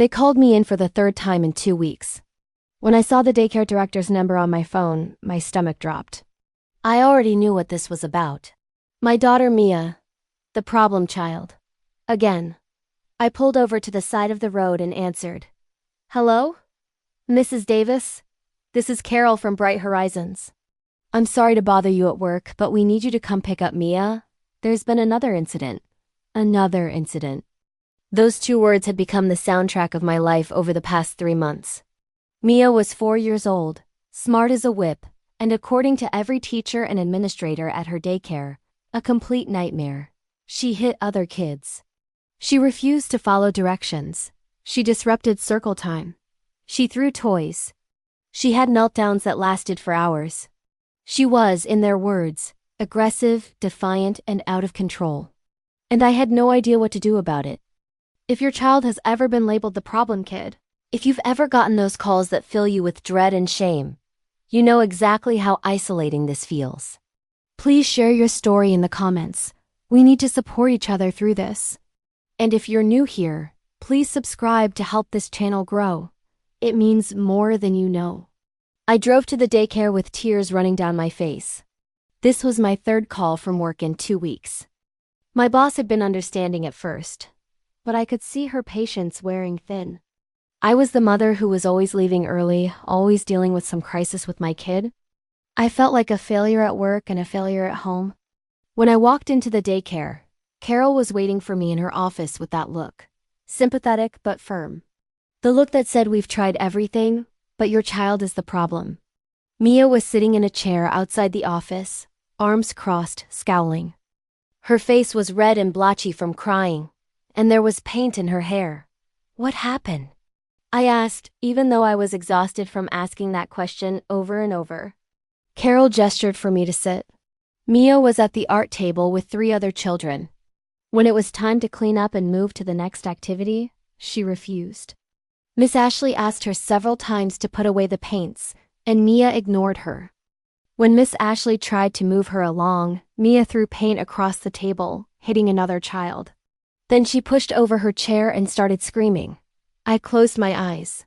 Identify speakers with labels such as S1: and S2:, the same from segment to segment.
S1: They called me in for the third time in 2 weeks. When I saw the daycare director's number on my phone, my stomach dropped. I already knew what this was about. My daughter Mia, the problem child. Again. I pulled over to the side of the road and answered. Hello? Mrs. Davis? This is Carol from Bright Horizons. I'm sorry to bother you at work, but we need you to come pick up Mia. There's been another incident. Another incident. Those 2 words had become the soundtrack of my life over the past 3 months. Mia was 4 years old, smart as a whip, and according to every teacher and administrator at her daycare, a complete nightmare. She hit other kids. She refused to follow directions. She disrupted circle time. She threw toys. She had meltdowns that lasted for hours. She was, in their words, aggressive, defiant, and out of control. And I had no idea what to do about it. If your child has ever been labeled the problem kid, if you've ever gotten those calls that fill you with dread and shame, you know exactly how isolating this feels. Please share your story in the comments. We need to support each other through this. And if you're new here, please subscribe to help this channel grow. It means more than you know. I drove to the daycare with tears running down my face. This was my 3rd call from work in 2 weeks. My boss had been understanding at first, but I could see her patience wearing thin. I was the mother who was always leaving early, always dealing with some crisis with my kid. I felt like a failure at work and a failure at home. When I walked into the daycare, Carol was waiting for me in her office with that look. Sympathetic but firm. The look that said, we've tried everything, but your child is the problem. Mia was sitting in a chair outside the office, arms crossed, scowling. Her face was red and blotchy from crying, and there was paint in her hair. What happened? I asked, even though I was exhausted from asking that question over and over. Carol gestured for me to sit. Mia was at the art table with 3 other children. When it was time to clean up and move to the next activity, she refused. Miss Ashley asked her several times to put away the paints, and Mia ignored her. When Miss Ashley tried to move her along, Mia threw paint across the table, hitting another child. Then she pushed over her chair and started screaming. I closed my eyes.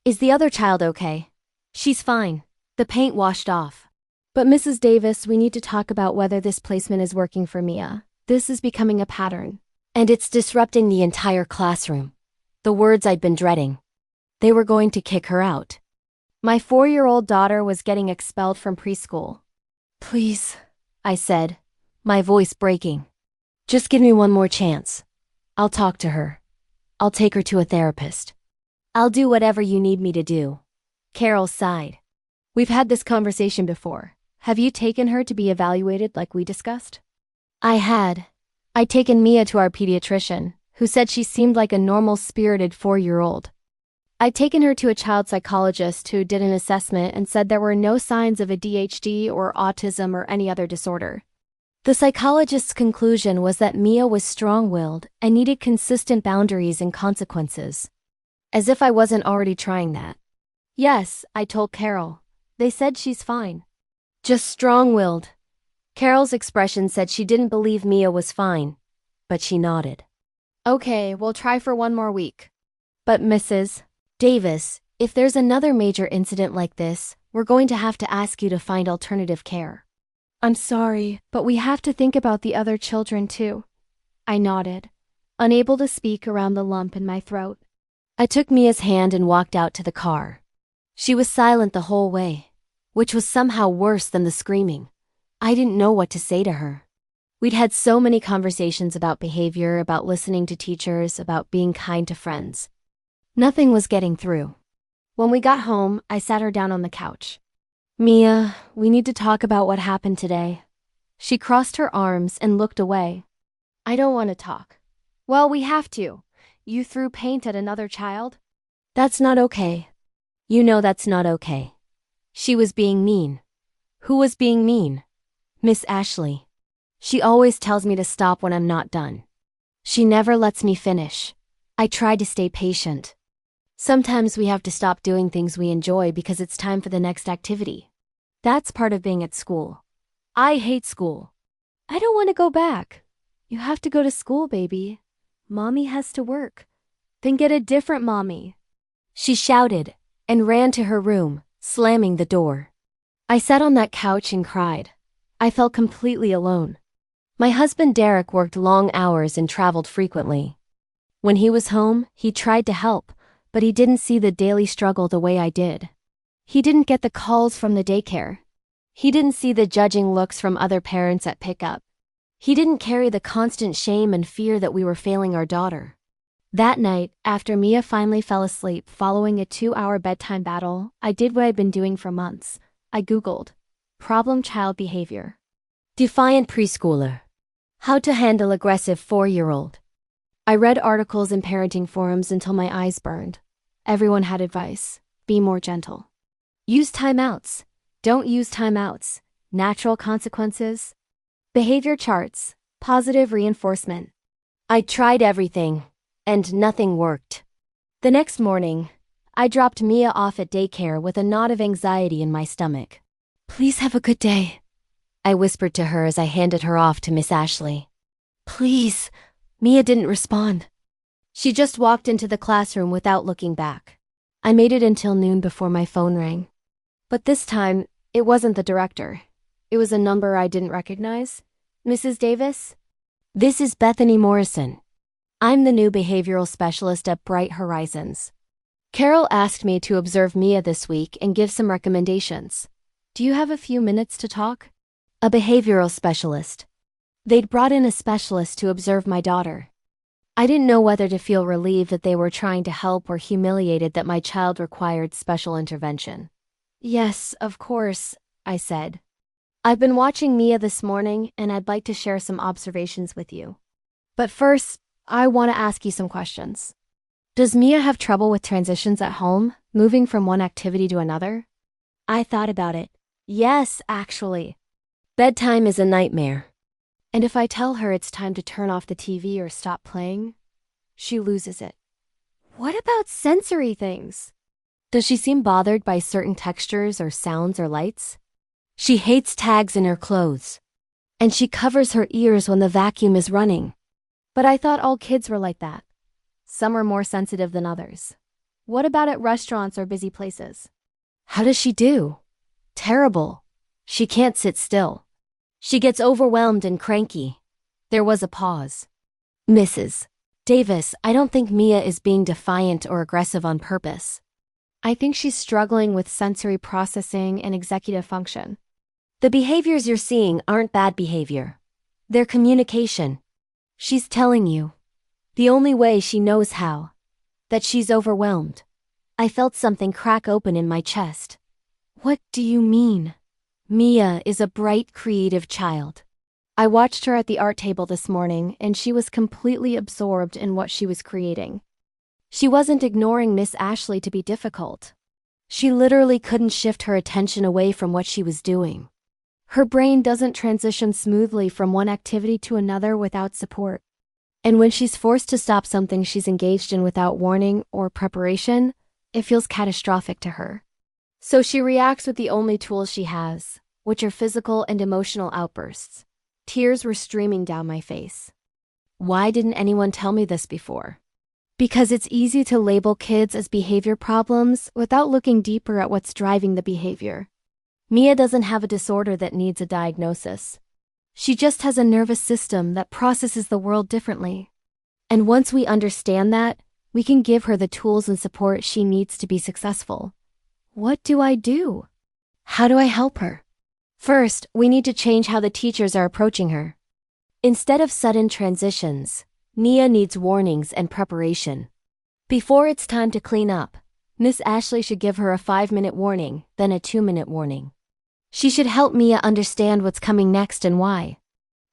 S1: Is the other child okay? She's fine. The paint washed off. But Mrs. Davis, we need to talk about whether this placement is working for Mia. This is becoming a pattern. And it's disrupting the entire classroom. The words I'd been dreading. They were going to kick her out. My 4-year-old daughter was getting expelled from preschool. Please, I said, my voice breaking. Just give me one more chance. I'll talk to her. I'll take her to a therapist. I'll do whatever you need me to do. Carol sighed. We've had this conversation before. Have you taken her to be evaluated like we discussed? I had. I'd taken Mia to our pediatrician, who said she seemed like a normal, spirited 4-year-old. I'd taken her to a child psychologist who did an assessment and said there were no signs of ADHD or autism or any other disorder. The psychologist's conclusion was that Mia was strong-willed and needed consistent boundaries and consequences. As if I wasn't already trying that. Yes, I told Carol. They said she's fine. Just strong-willed. Carol's expression said she didn't believe Mia was fine, but she nodded. Okay, we'll try for 1 more week. But Mrs. Davis, if there's another major incident like this, we're going to have to ask you to find alternative care. I'm sorry, but we have to think about the other children too. I nodded, unable to speak around the lump in my throat. I took Mia's hand and walked out to the car. She was silent the whole way, which was somehow worse than the screaming. I didn't know what to say to her. We'd had so many conversations about behavior, about listening to teachers, about being kind to friends. Nothing was getting through. When we got home, I sat her down on the couch. Mia, we need to talk about what happened today. She crossed her arms and looked away. I don't want to talk. Well, we have to. You threw paint at another child? That's not okay. You know that's not okay. She was being mean. Who was being mean? Miss Ashley. She always tells me to stop when I'm not done. She never lets me finish. I try to stay patient. Sometimes we have to stop doing things we enjoy because it's time for the next activity. That's part of being at school. I hate school. I don't want to go back. You have to go to school, baby. Mommy has to work. Then get a different mommy," she shouted, and ran to her room, slamming the door. I sat on that couch and cried. I felt completely alone. My husband Derek worked long hours and traveled frequently. When he was home, he tried to help, but he didn't see the daily struggle the way I did. He didn't get the calls from the daycare. He didn't see the judging looks from other parents at pickup. He didn't carry the constant shame and fear that we were failing our daughter. That night, after Mia finally fell asleep following a 2-hour bedtime battle, I did what I'd been doing for months. I Googled problem child behavior. Defiant preschooler. How to handle aggressive 4-year-old. I read articles in parenting forums until my eyes burned. Everyone had advice. Be more gentle. Use timeouts. Don't use timeouts. Natural consequences. Behavior charts. Positive reinforcement. I tried everything, and nothing worked. The next morning, I dropped Mia off at daycare with a knot of anxiety in my stomach. "Please have a good day," I whispered to her as I handed her off to Miss Ashley. "Please." Mia didn't respond. She just walked into the classroom without looking back. I made it until noon before my phone rang. But this time, it wasn't the director. It was a number I didn't recognize. "Mrs. Davis?" "This is Bethany Morrison. I'm the new behavioral specialist at Bright Horizons. Carol asked me to observe Mia this week and give some recommendations. Do you have a few minutes to talk?" A behavioral specialist. They'd brought in a specialist to observe my daughter. I didn't know whether to feel relieved that they were trying to help or humiliated that my child required special intervention. "Yes, of course," I said. "I've been watching Mia this morning, and I'd like to share some observations with you. But first, I want to ask you some questions. Does Mia have trouble with transitions at home, moving from one activity to another?" I thought about it. Yes, actually. Bedtime is a nightmare. And if I tell her it's time to turn off the TV or stop playing, she loses it. What about sensory things? Does she seem bothered by certain textures or sounds or lights? She hates tags in her clothes. And she covers her ears when the vacuum is running. But I thought all kids were like that. Some are more sensitive than others. What about at restaurants or busy places? How does she do? Terrible. She can't sit still. She gets overwhelmed and cranky. There was a pause. "Mrs. Davis, I don't think Mia is being defiant or aggressive on purpose. I think she's struggling with sensory processing and executive function. The behaviors you're seeing aren't bad behavior. They're communication. She's telling you, the only way she knows how, that she's overwhelmed." I felt something crack open in my chest. What do you mean? Mia is a bright, creative child. I watched her at the art table this morning, and she was completely absorbed in what she was creating. She wasn't ignoring Miss Ashley to be difficult. She literally couldn't shift her attention away from what she was doing. Her brain doesn't transition smoothly from one activity to another without support. And when she's forced to stop something she's engaged in without warning or preparation, it feels catastrophic to her. So she reacts with the only tools she has, which are physical and emotional outbursts. Tears were streaming down my face. Why didn't anyone tell me this before? Because it's easy to label kids as behavior problems without looking deeper at what's driving the behavior. Mia doesn't have a disorder that needs a diagnosis. She just has a nervous system that processes the world differently. And once we understand that, we can give her the tools and support she needs to be successful. What do I do? How do I help her? First, we need to change how the teachers are approaching her. Instead of sudden transitions, Mia needs warnings and preparation. Before it's time to clean up, Miss Ashley should give her a 5-minute warning, then a 2-minute warning. She should help Mia understand what's coming next and why.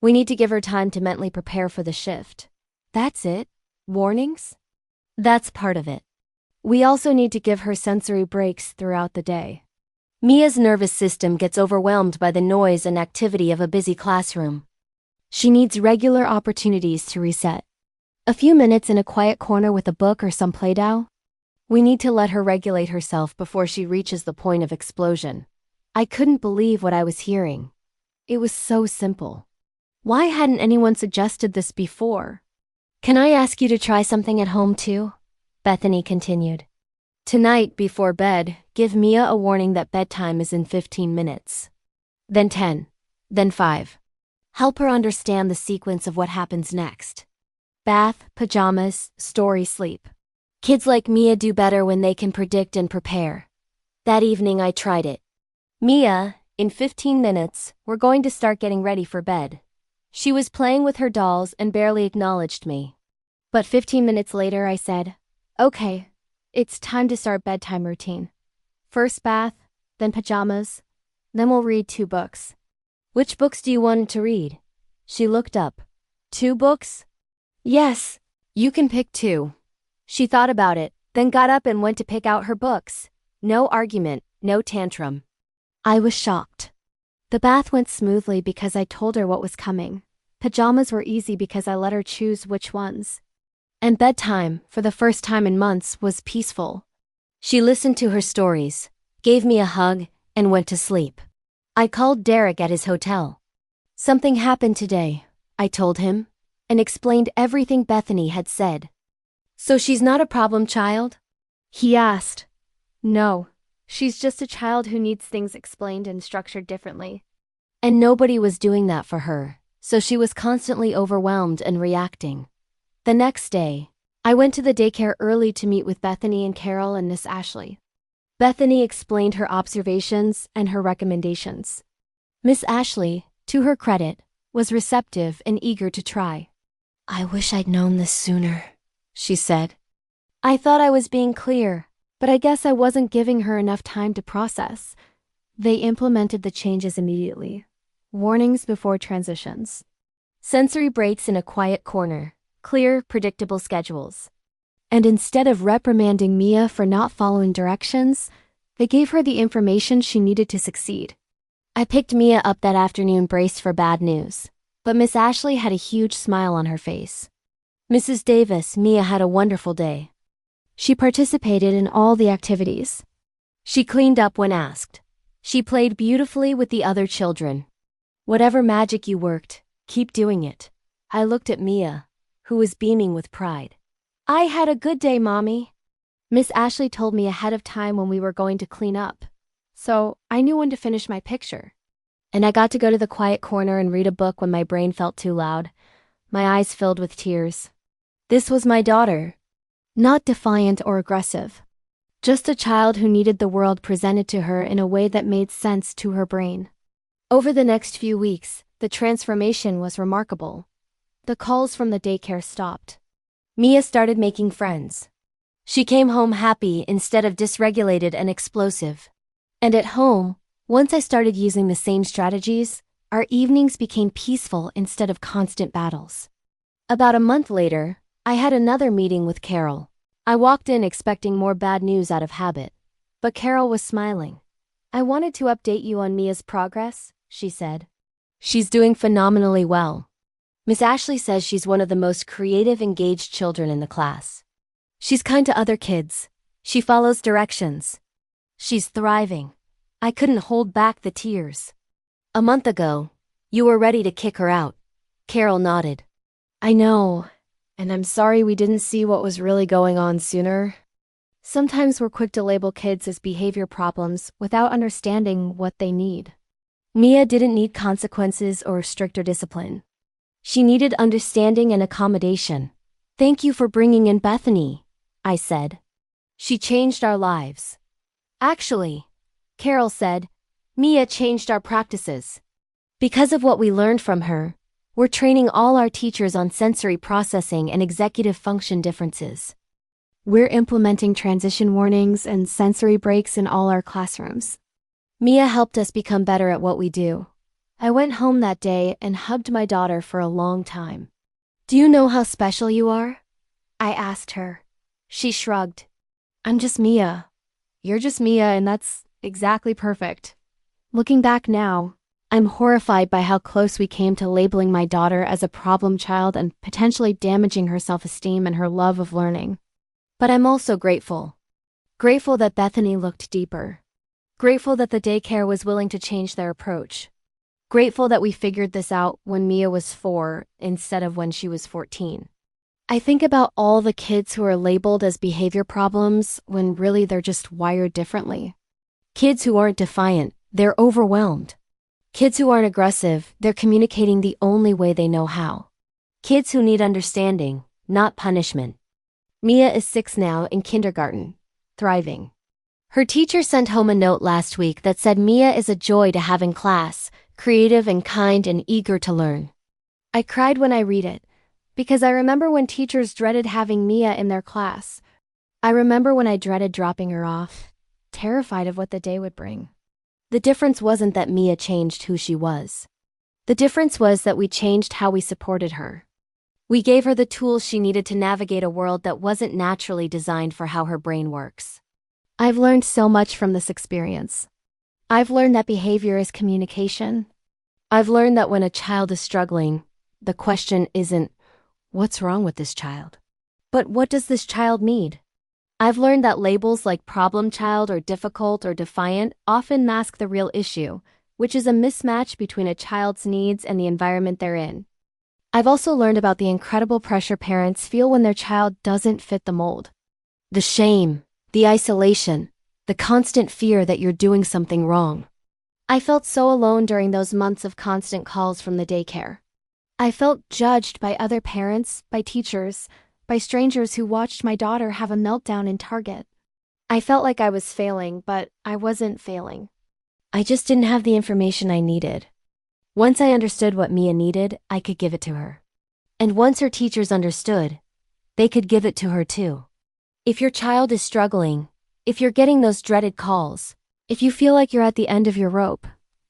S1: We need to give her time to mentally prepare for the shift. That's it? Warnings? That's part of it. We also need to give her sensory breaks throughout the day. Mia's nervous system gets overwhelmed by the noise and activity of a busy classroom. She needs regular opportunities to reset. A few minutes in a quiet corner with a book or some Play-Doh. We need to let her regulate herself before she reaches the point of explosion. I couldn't believe what I was hearing. It was so simple. Why hadn't anyone suggested this before? Can I ask you to try something at home too? Bethany continued. Tonight, before bed, give Mia a warning that bedtime is in 15 minutes. Then 10. Then 5. Help her understand the sequence of what happens next. Bath, pajamas, story, sleep. Kids like Mia do better when they can predict and prepare. That evening I tried it. Mia, in 15 minutes, we're going to start getting ready for bed. She was playing with her dolls and barely acknowledged me. But 15 minutes later I said, okay, it's time to start bedtime routine. First bath, then pajamas, then we'll read 2 books. Which books do you want to read? She looked up. 2 books? Yes, you can pick 2. She thought about it, then got up and went to pick out her books. No argument, no tantrum. I was shocked. The bath went smoothly because I told her what was coming. Pajamas were easy because I let her choose which ones. And bedtime, for the first time in months, was peaceful. She listened to her stories, gave me a hug, and went to sleep. I called Derek at his hotel. Something happened today, I told him, and explained everything Bethany had said. So she's not a problem child? He asked. No, she's just a child who needs things explained and structured differently. And nobody was doing that for her, so she was constantly overwhelmed and reacting. The next day, I went to the daycare early to meet with Bethany and Carol and Miss Ashley. Bethany explained her observations and her recommendations. Miss Ashley, to her credit, was receptive and eager to try. I wish I'd known this sooner, she said. I thought I was being clear, but I guess I wasn't giving her enough time to process. They implemented the changes immediately. Warnings before transitions. Sensory breaks in a quiet corner. Clear, predictable schedules. And instead of reprimanding Mia for not following directions, they gave her the information she needed to succeed. I picked Mia up that afternoon braced for bad news, but Miss Ashley had a huge smile on her face. Mrs. Davis, Mia had a wonderful day. She participated in all the activities. She cleaned up when asked. She played beautifully with the other children. Whatever magic you worked, keep doing it. I looked at Mia, who was beaming with pride. I had a good day, Mommy. Miss Ashley told me ahead of time when we were going to clean up, so I knew when to finish my picture. And I got to go to the quiet corner and read a book when my brain felt too loud. My eyes filled with tears. This was my daughter. Not defiant or aggressive. Just a child who needed the world presented to her in a way that made sense to her brain. Over the next few weeks, the transformation was remarkable. The calls from the daycare stopped. Mia started making friends. She came home happy instead of dysregulated and explosive. And at home, once I started using the same strategies, our evenings became peaceful instead of constant battles. About a month later, I had another meeting with Carol. I walked in expecting more bad news out of habit, but Carol was smiling. I wanted to update you on Mia's progress, she said. She's doing phenomenally well. Miss Ashley says she's one of the most creative, engaged children in the class. She's kind to other kids. She follows directions. She's thriving. I couldn't hold back the tears. A month ago, you were ready to kick her out. Carol nodded. I know, and I'm sorry we didn't see what was really going on sooner. Sometimes we're quick to label kids as behavior problems without understanding what they need. Mia didn't need consequences or stricter discipline. She needed understanding and accommodation. Thank you for bringing in Bethany, I said. She changed our lives. Actually, Carol said, Mia changed our practices. Because of what we learned from her, we're training all our teachers on sensory processing and executive function differences. We're implementing transition warnings and sensory breaks in all our classrooms. Mia helped us become better at what we do. I went home that day and hugged my daughter for a long time. Do you know how special you are? I asked her. She shrugged. I'm just Mia. You're just Mia, and that's exactly perfect. Looking back now, I'm horrified by how close we came to labeling my daughter as a problem child and potentially damaging her self-esteem and her love of learning. But I'm also grateful. Grateful that Bethany looked deeper. Grateful that the daycare was willing to change their approach. Grateful that we figured this out when Mia was 4 instead of when she was 14. I think about all the kids who are labeled as behavior problems when really they're just wired differently. Kids who aren't defiant, they're overwhelmed. Kids who aren't aggressive, they're communicating the only way they know how. Kids who need understanding, not punishment. Mia is 6 now in kindergarten, thriving. Her teacher sent home a note last week that said Mia is a joy to have in class, creative and kind and eager to learn. I cried when I read it, because I remember when teachers dreaded having Mia in their class. I remember when I dreaded dropping her off, terrified of what the day would bring. The difference wasn't that Mia changed who she was. The difference was that we changed how we supported her. We gave her the tools she needed to navigate a world that wasn't naturally designed for how her brain works. I've learned so much from this experience. I've learned that behavior is communication. I've learned that when a child is struggling, the question isn't, what's wrong with this child? But what does this child need? I've learned that labels like problem child or difficult or defiant often mask the real issue, which is a mismatch between a child's needs and the environment they're in. I've also learned about the incredible pressure parents feel when their child doesn't fit the mold. The shame, the isolation, the constant fear that you're doing something wrong. I felt so alone during those months of constant calls from the daycare. I felt judged by other parents, by teachers, by strangers who watched my daughter have a meltdown in Target. I felt like I was failing, but I wasn't failing. I just didn't have the information I needed. Once I understood what Mia needed, I could give it to her. And once her teachers understood, they could give it to her too. If your child is struggling, if you're getting those dreaded calls, if you feel like you're at the end of your rope,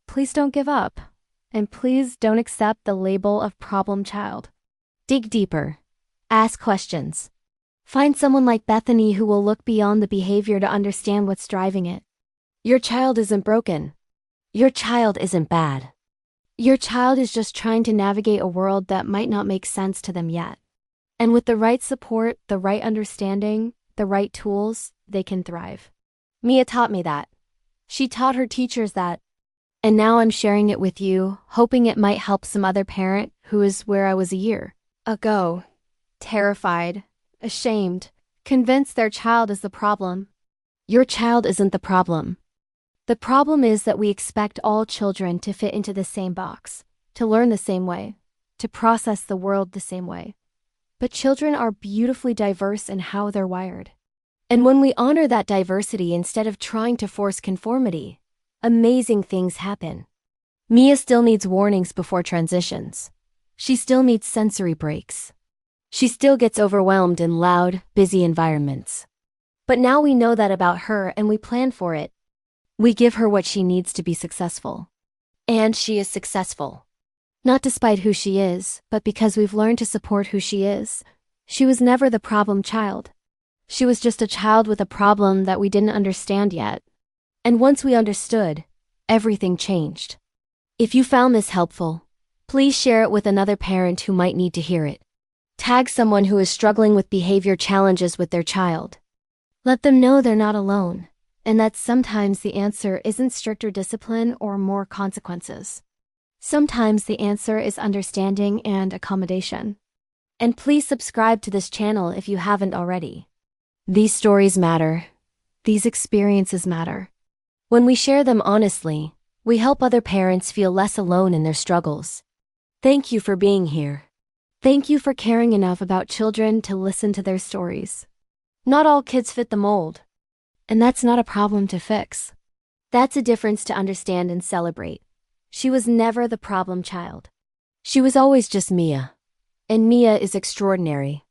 S1: please don't give up. And please don't accept the label of problem child. Dig deeper. Ask questions. Find someone like Bethany who will look beyond the behavior to understand what's driving it. Your child isn't broken. Your child isn't bad. Your child is just trying to navigate a world that might not make sense to them yet. And with the right support, the right understanding, the right tools, they can thrive. Mia taught me that. She taught her teachers that. And now I'm sharing it with you, hoping it might help some other parent who is where I was a year ago. Terrified, ashamed, convinced their child is the problem. Your child isn't the problem. The problem is that we expect all children to fit into the same box, to learn the same way, to process the world the same way. But children are beautifully diverse in how they're wired. And when we honor that diversity instead of trying to force conformity, amazing things happen. Mia still needs warnings before transitions. She still needs sensory breaks. She still gets overwhelmed in loud, busy environments. But now we know that about her and we plan for it. We give her what she needs to be successful. And she is successful. Not despite who she is, but because we've learned to support who she is. She was never the problem child. She was just a child with a problem that we didn't understand yet. And once we understood, everything changed. If you found this helpful, please share it with another parent who might need to hear it. Tag someone who is struggling with behavior challenges with their child. Let them know they're not alone, and that sometimes the answer isn't stricter discipline or more consequences. Sometimes the answer is understanding and accommodation. And please subscribe to this channel if you haven't already. These stories matter. These experiences matter. When we share them honestly, we help other parents feel less alone in their struggles. Thank you for being here. Thank you for caring enough about children to listen to their stories. Not all kids fit the mold. And that's not a problem to fix. That's a difference to understand and celebrate. She was never the problem child. She was always just Mia. And Mia is extraordinary.